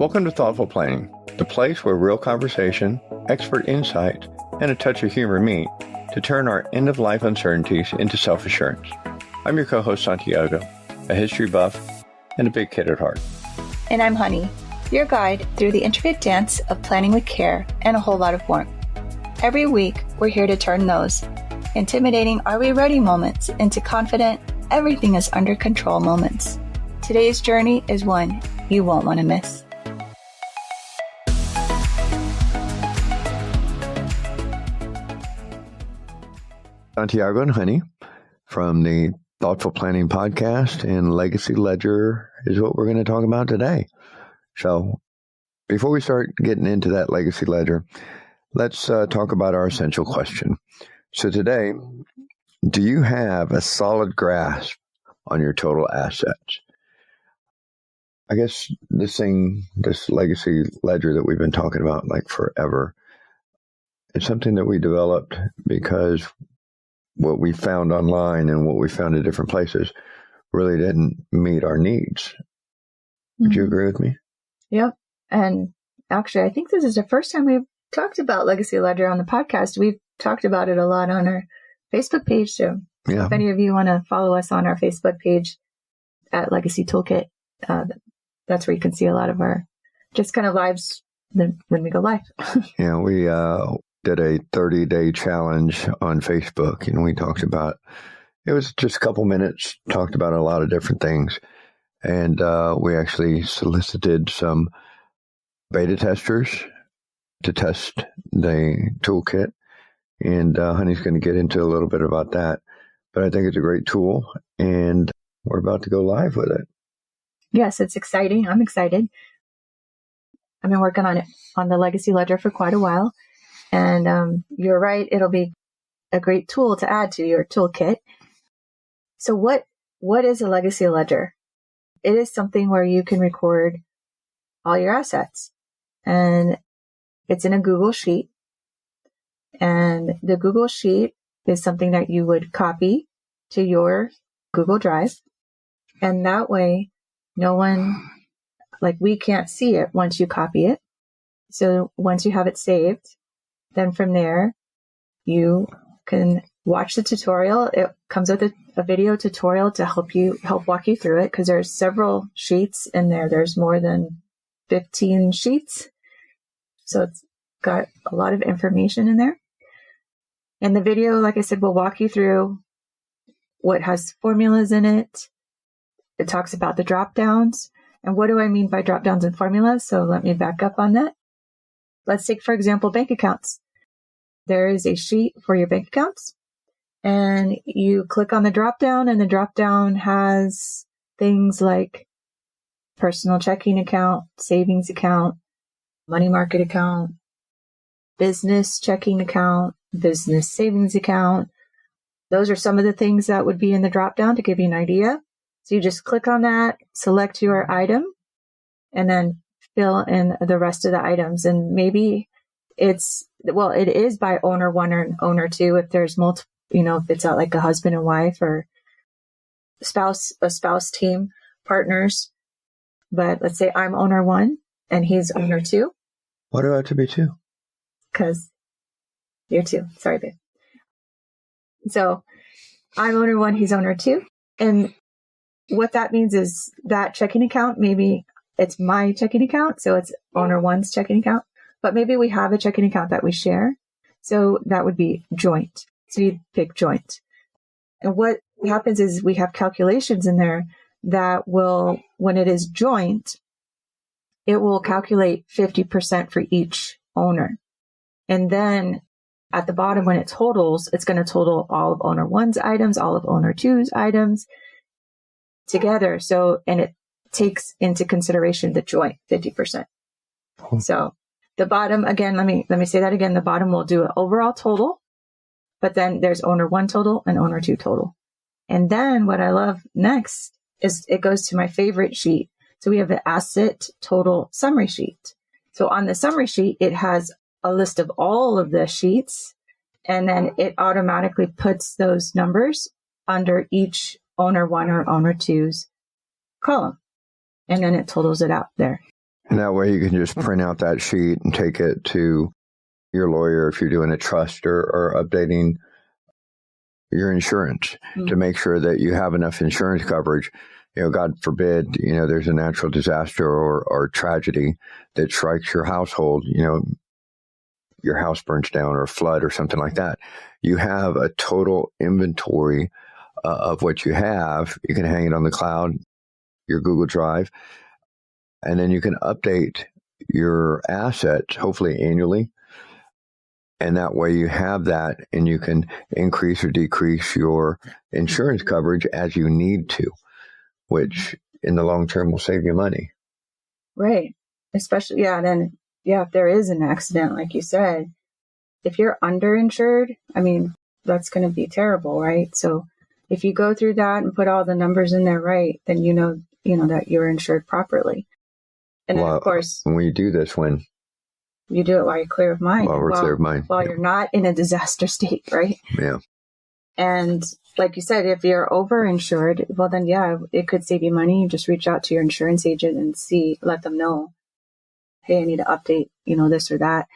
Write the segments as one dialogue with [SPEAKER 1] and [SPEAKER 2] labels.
[SPEAKER 1] Welcome to Thoughtful Planning, the place where real conversation, expert insight, and a touch of humor meet to turn our end-of-life uncertainties into self-assurance. I'm your co-host, Santiago, a history buff and a big kid at heart.
[SPEAKER 2] And I'm Honey, your guide through the intricate dance of planning with care and a whole lot of warmth. Every week, we're here to turn those intimidating "are we ready" moments into confident "everything is under control" moments. Today's journey is one you won't want to miss.
[SPEAKER 1] Santiago and Honey from the Thoughtful Planning Podcast and Legacy Ledger is what we're going to talk about today. So before we start getting into that Legacy Ledger, let's talk about our essential question. So today, do you have a solid grasp on your total assets? I guess this Legacy Ledger that we've been talking about like forever, it's something that we developed because what we found online and what we found in different places really didn't meet our needs. Would you agree with me?
[SPEAKER 2] Yep. And actually, I think this is the first time we've talked about Legacy Ledger on the podcast. We've talked about it a lot on our Facebook page. So if any of you want to follow us on our Facebook page at Legacy Toolkit, that's where you can see a lot of our just kind of lives when we go live.
[SPEAKER 1] Yeah, we did a 30-day challenge on Facebook, and we talked about, it was just a couple minutes, talked about a lot of different things. And we actually solicited some beta testers to test the toolkit. And Honey's going to get into a little bit about that. But I think it's a great tool, and we're about to go live with it.
[SPEAKER 2] Yes, it's exciting. I'm excited. I've been working on it on the Legacy Ledger for quite a while. And you're right, it'll be a great tool to add to your toolkit. So what is a Legacy Ledger? It is something where you can record all your assets. And it's in a Google Sheet. And the Google Sheet is something that you would copy to your Google Drive. And that way, no one, we can't see it once you copy it. So once you have it saved, then from there, you can watch the tutorial. It comes with a video tutorial to help walk you through it, because there's several sheets in there. There's more than 15 sheets. So it's got a lot of information in there. And the video, like I said, will walk you through what has formulas in it. It talks about the dropdowns. And what do I mean by dropdowns and formulas? So let me back up on that. Let's take, for example, bank accounts. There is a sheet for your bank accounts, and you click on the dropdown, and the dropdown has things like personal checking account, savings account, money market account, business checking account, business savings account. Those are some of the things that would be in the dropdown to give you an idea. So you just click on that, select your item, and then fill in the rest of the items. And maybe it is by owner one or owner two. If there's multiple, if it's out like a husband and wife or a spouse team, partners. But let's say I'm owner one and he's owner two.
[SPEAKER 1] Why do I have to be two?
[SPEAKER 2] Because you're two. Sorry, babe. So I'm owner one, he's owner two. And what that means is that checking account, maybe it's my checking account, so it's owner one's checking account. But maybe we have a checking account that we share. So that would be joint. So you pick joint. And what happens is we have calculations in there that will, when it is joint, it will calculate 50% for each owner. And then at the bottom, when it totals, it's going to total all of owner one's items, all of owner two's items together. So, and it takes into consideration the joint 50%. Cool. So the bottom, again, let me say that again. The bottom will do an overall total, but then there's owner one total and owner two total. And then what I love next is it goes to my favorite sheet. So we have the asset total summary sheet. So on the summary sheet, it has a list of all of the sheets, and then it automatically puts those numbers under each owner one or owner two's column. And then it totals it out there.
[SPEAKER 1] And that way you can just print out that sheet and take it to your lawyer if you're doing a trust or updating your insurance to make sure that you have enough insurance coverage. God forbid, there's a natural disaster or tragedy that strikes your household, your house burns down or a flood or something like that. You have a total inventory of what you have. You can hang it on the cloud, your Google Drive, and then you can update your assets, hopefully annually. And that way you have that and you can increase or decrease your insurance coverage as you need to, which in the long term will save you money.
[SPEAKER 2] Right. Especially, if there is an accident, like you said, if you're underinsured, that's going to be terrible, right? So if you go through that and put all the numbers in there right, then you know that you're insured properly. And then, of course,
[SPEAKER 1] when you do this, when
[SPEAKER 2] you do it while you're clear of mind.
[SPEAKER 1] While we're clear of mind.
[SPEAKER 2] While you're not in a disaster state, right?
[SPEAKER 1] Yeah.
[SPEAKER 2] And like you said, if you're overinsured, well then, it could save you money. You just reach out to your insurance agent and let them know, hey, I need to update, this or that.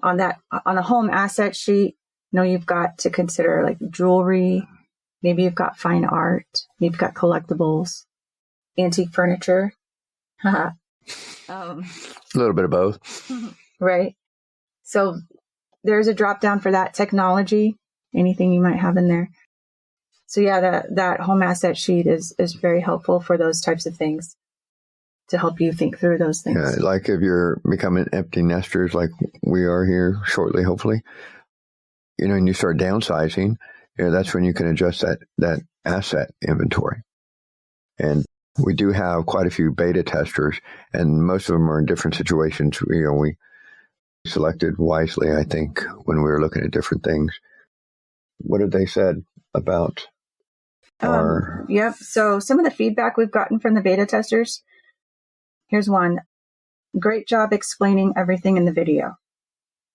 [SPEAKER 2] On a home asset sheet, you've got to consider like jewelry. Maybe you've got fine art. Maybe you've got collectibles, antique furniture. A
[SPEAKER 1] little bit of both.
[SPEAKER 2] Right. So there's a drop down for that. Technology, anything you might have in there. So that home asset sheet is very helpful for those types of things, to help you think through those things.
[SPEAKER 1] Yeah, like if you're becoming empty nesters like we are here shortly, hopefully, and you start downsizing, that's when you can adjust that asset inventory. And we do have quite a few beta testers, and most of them are in different situations. We selected wisely, I think, when we were looking at different things. What have they said about our...
[SPEAKER 2] Yep. So some of the feedback we've gotten from the beta testers, here's one. Great job explaining everything in the video.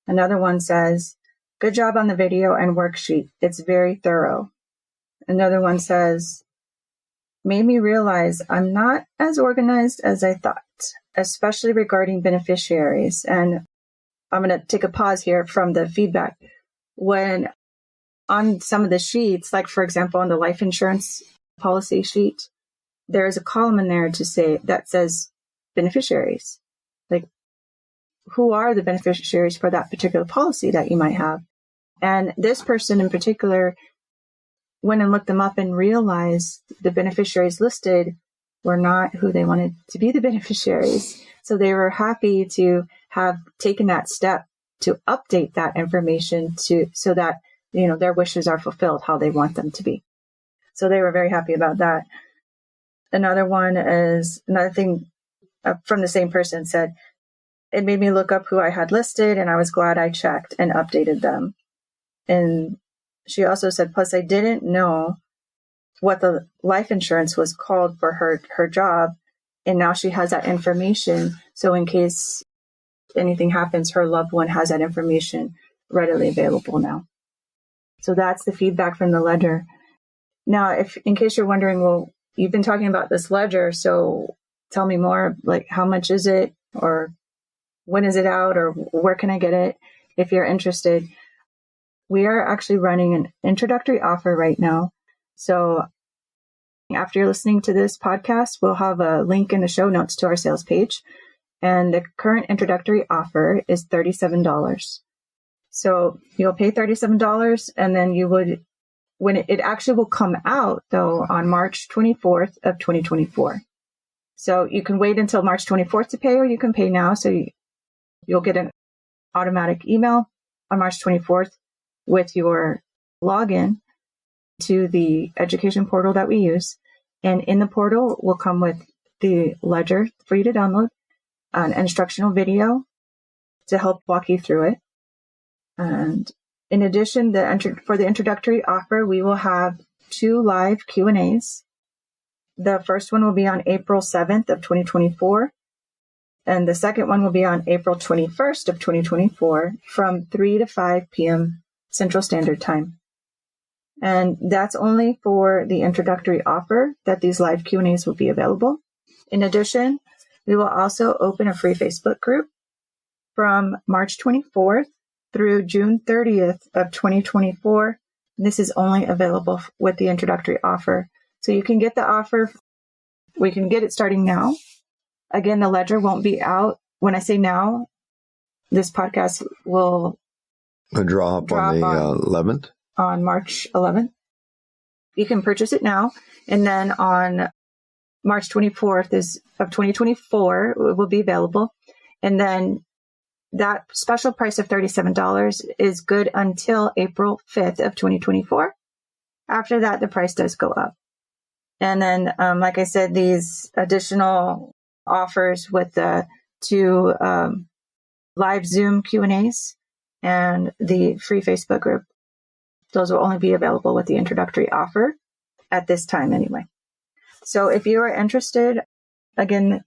[SPEAKER 2] Another one says, good job on the video and worksheet. It's very thorough. Another one says, made me realize I'm not as organized as I thought, especially regarding beneficiaries. And I'm going to take a pause here from the feedback. When on some of the sheets, like for example, on the life insurance policy sheet, there is a column in there that says beneficiaries. Like, who are the beneficiaries for that particular policy that you might have? And this person in particular went and looked them up and realized the beneficiaries listed were not who they wanted to be the beneficiaries. So they were happy to have taken that step to update that information so that, their wishes are fulfilled how they want them to be. So they were very happy about that. Another thing from the same person said, it made me look up who I had listed, and I was glad I checked and updated them. And she also said, plus I didn't know what the life insurance was called for her job. And now she has that information. So in case anything happens, her loved one has that information readily available now. So that's the feedback from the ledger. Now, in case you're wondering, well, you've been talking about this ledger, so tell me more, like how much is it, or when is it out, or where can I get it? If you're interested, we are actually running an introductory offer right now. So after you're listening to this podcast, we'll have a link in the show notes to our sales page. And the current introductory offer is $37. So you'll pay $37, and then you would, when it actually will come out, though, on March 24th of 2024. So you can wait until March 24th to pay, or you can pay now. So you'll get an automatic email on March 24th with your login to the education portal that we use. And in the portal will come with the ledger for you to download, an instructional video to help walk you through it. And in addition, for the introductory offer, we will have 2 live Q&As. The first one will be on April 7th of 2024. And the second one will be on April 21st of 2024 from 3 to 5 p.m. Central Standard Time. And that's only for the introductory offer that these live Q&As will be available. In addition, We will also open a free Facebook group from March 24th through June 30th of 2024. And this is only available with the introductory offer. So you can get the offer. We can get it starting now. Again, the ledger won't be out. When I say now, this podcast will
[SPEAKER 1] drop on the 11th.
[SPEAKER 2] On March 11th. You can purchase it now. And then on March 24th of 2024, it will be available. And then that special price of $37 is good until April 5th of 2024. After that, the price does go up. And then, like I said, these additional offers with the 2 live Zoom Q&As and the free Facebook group, those will only be available with the introductory offer at this time anyway. So if you are interested, again,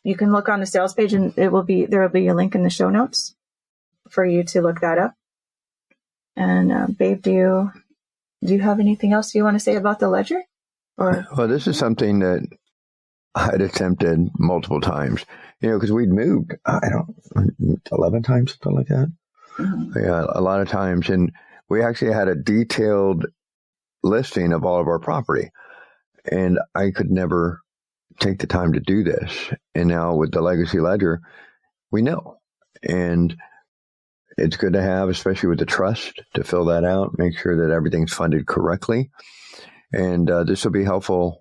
[SPEAKER 2] you can look on the sales page and there will be a link in the show notes for you to look that up. And Babe, do you have anything else you want to say about the ledger? Or
[SPEAKER 1] well, this is something that I had attempted multiple times, because we'd moved, 11 times, something like that. Mm-hmm. Yeah, a lot of times. And we actually had a detailed listing of all of our property. And I could never take the time to do this. And now with the Legacy Ledger, we know. And it's good to have, especially with the trust, to fill that out, make sure that everything's funded correctly. And this will be helpful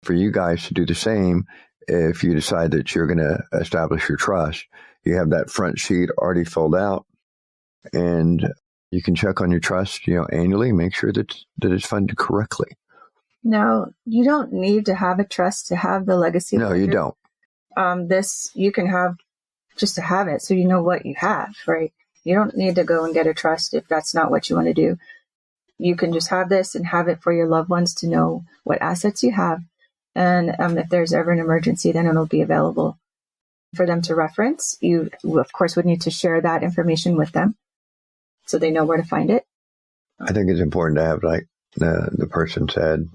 [SPEAKER 1] for you guys to do the same if you decide that you're going to establish your trust. You have that front sheet already filled out, and you can check on your trust, annually, make sure that it's funded correctly.
[SPEAKER 2] No, you don't need to have a trust to have the Legacy Ledger.
[SPEAKER 1] No, you don't.
[SPEAKER 2] This you can have just to have it, so you know what you have, right? You don't need to go and get a trust if that's not what you want to do. You can just have this and have it for your loved ones to know what assets you have. And if there's ever an emergency, then it'll be available for them to reference. You, of course, would need to share that information with them so they know where to find it.
[SPEAKER 1] I think it's important to have, like the person said,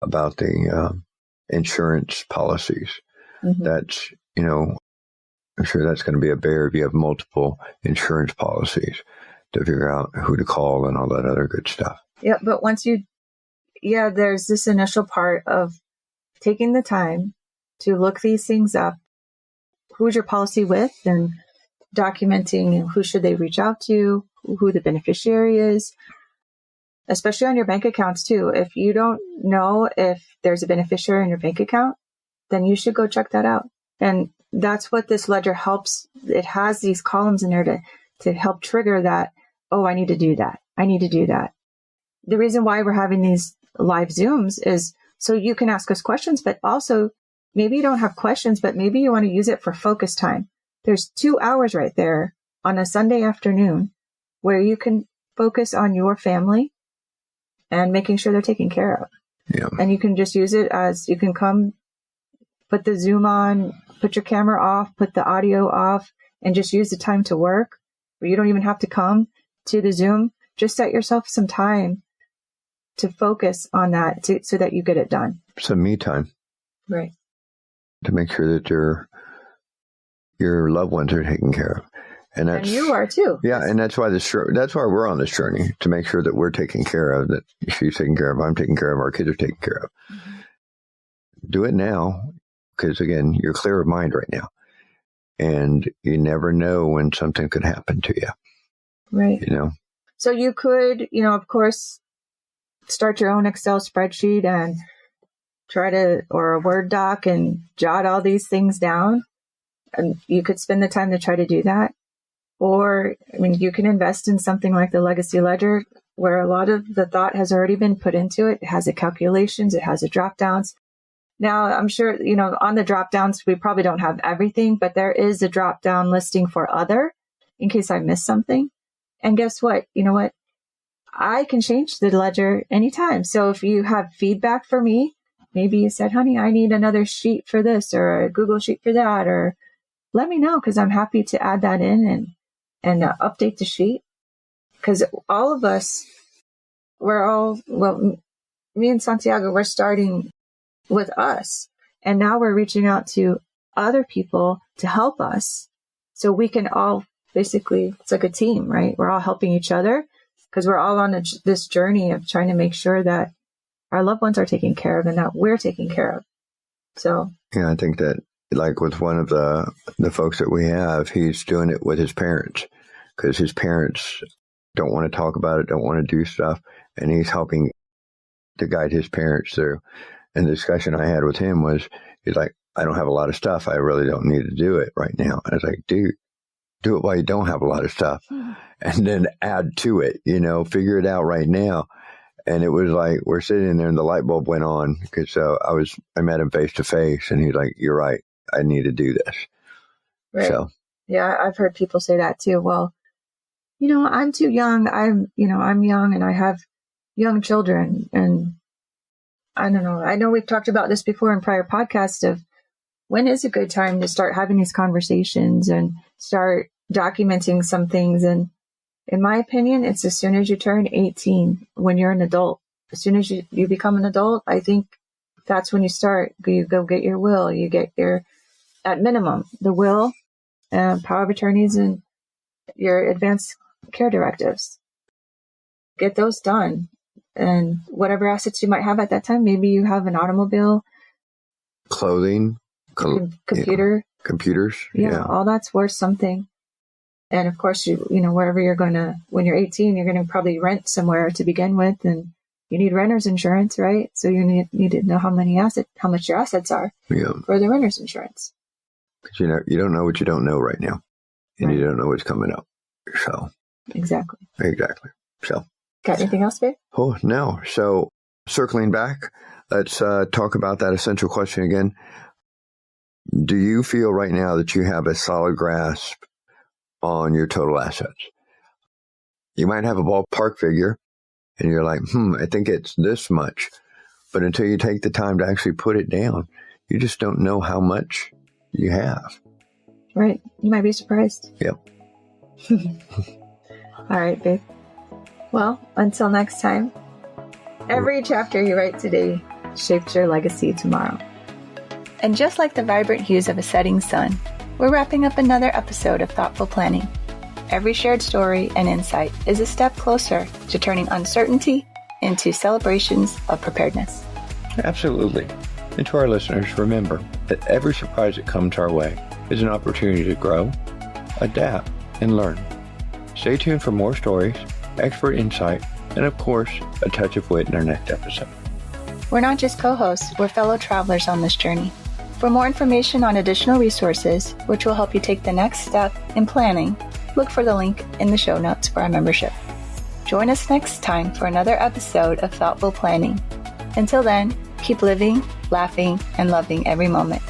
[SPEAKER 1] about the insurance policies. Mm-hmm. That's, I'm sure that's going to be a barrier if you have multiple insurance policies to figure out who to call and all that other good stuff.
[SPEAKER 2] Yeah, but once there's this initial part of taking the time to look these things up. Who's your policy with, and documenting who should they reach out to, who the beneficiary is, especially on your bank accounts too. If you don't know if there's a beneficiary in your bank account, then you should go check that out. And that's what this ledger helps. It has these columns in there to help trigger that. Oh, I need to do that. I need to do that. The reason why we're having these live Zooms is so you can ask us questions, but also maybe you don't have questions, but maybe you want to use it for focus time. There's 2 hours right there on a Sunday afternoon where you can focus on your family and making sure they're taken care of.
[SPEAKER 1] Yeah.
[SPEAKER 2] And you can just use it as you can come, put the Zoom on, put your camera off, put the audio off, and just use the time to work. Or you don't even have to come to the Zoom. Just set yourself some time to focus on that so that you get it done.
[SPEAKER 1] Some me time.
[SPEAKER 2] Right.
[SPEAKER 1] To make sure that your loved ones are taken care of. And
[SPEAKER 2] you are too.
[SPEAKER 1] Yeah, and that's why we're on this journey, to make sure that we're taken care of, that she's taken care of, I'm taken care of, our kids are taken care of. Mm-hmm. Do it now, because again, you're clear of mind right now. And you never know when something could happen to you.
[SPEAKER 2] Right. So you could, of course, start your own Excel spreadsheet and or a Word doc and jot all these things down. And you could spend the time to try to do that. Or, you can invest in something like the Legacy Ledger, where a lot of the thought has already been put into it. It has the calculations, it has the drop downs. Now, I'm sure, on the drop downs, we probably don't have everything, but there is a drop down listing for other in case I missed something. And guess what? You know what? I can change the ledger anytime. So if you have feedback for me, maybe you said, honey, I need another sheet for this or a Google sheet for that, or let me know, because I'm happy to add that in and update the sheet. Because all of us, me and Santiago, we're starting with us. And now we're reaching out to other people to help us. So we can all basically, it's like a team, right? We're all helping each other because we're all on this journey of trying to make sure that our loved ones are taken care of and that we're taken care of. So,
[SPEAKER 1] yeah, I think that like with one of the folks that we have, he's doing it with his parents because his parents don't want to talk about it, don't want to do stuff. And he's helping to guide his parents through. And the discussion I had with him was, he's like, I don't have a lot of stuff. I really don't need to do it right now. I was like, dude, do it while you don't have a lot of stuff and then add to it, figure it out right now. And it was like, we're sitting there and the light bulb went on because I met him face to face and he's like, you're right. I need to do this.
[SPEAKER 2] Right.
[SPEAKER 1] So,
[SPEAKER 2] yeah, I've heard people say that too. Well, I'm too young. I'm young and I have young children and I don't know. I know we've talked about this before in prior podcasts of when is a good time to start having these conversations and start documenting some things. And in my opinion, it's as soon as you turn 18, when you're an adult. As soon as you become an adult, I think that's when you start. You go get your will. You get at minimum, the will, power of attorneys, and your advanced care directives. Get those done. And whatever assets you might have at that time, maybe you have an automobile,
[SPEAKER 1] clothing,
[SPEAKER 2] computer,
[SPEAKER 1] computers.
[SPEAKER 2] Yeah, all that's worth something. And of course, wherever you're going to, when you're 18, you're going to probably rent somewhere to begin with, and you need renter's insurance, right? So you need to know how much your assets are for the renter's insurance.
[SPEAKER 1] Because you don't know what you don't know right now, and you don't know what's coming up. So
[SPEAKER 2] exactly.
[SPEAKER 1] So
[SPEAKER 2] got anything else, babe?
[SPEAKER 1] Oh no. So circling back, let's talk about that essential question again. Do you feel right now that you have a solid grasp on your total assets? You might have a ballpark figure and you're like, I think it's this much. But until you take the time to actually put it down, you just don't know how much you have.
[SPEAKER 2] Right. You might be surprised.
[SPEAKER 1] Yep.
[SPEAKER 2] All right, babe. Well, until next time, every chapter you write today shapes your legacy tomorrow. And just like the vibrant hues of a setting sun, we're wrapping up another episode of Thoughtful Planning. Every shared story and insight is a step closer to turning uncertainty into celebrations of preparedness.
[SPEAKER 1] Absolutely. And to our listeners, remember that every surprise that comes our way is an opportunity to grow, adapt, and learn. Stay tuned for more stories, expert insight, and of course, a touch of wit in our next episode.
[SPEAKER 2] We're not just co-hosts, we're fellow travelers on this journey. For more information on additional resources, which will help you take the next step in planning, look for the link in the show notes for our membership. Join us next time for another episode of Thoughtful Planning. Until then, keep living, laughing, and loving every moment.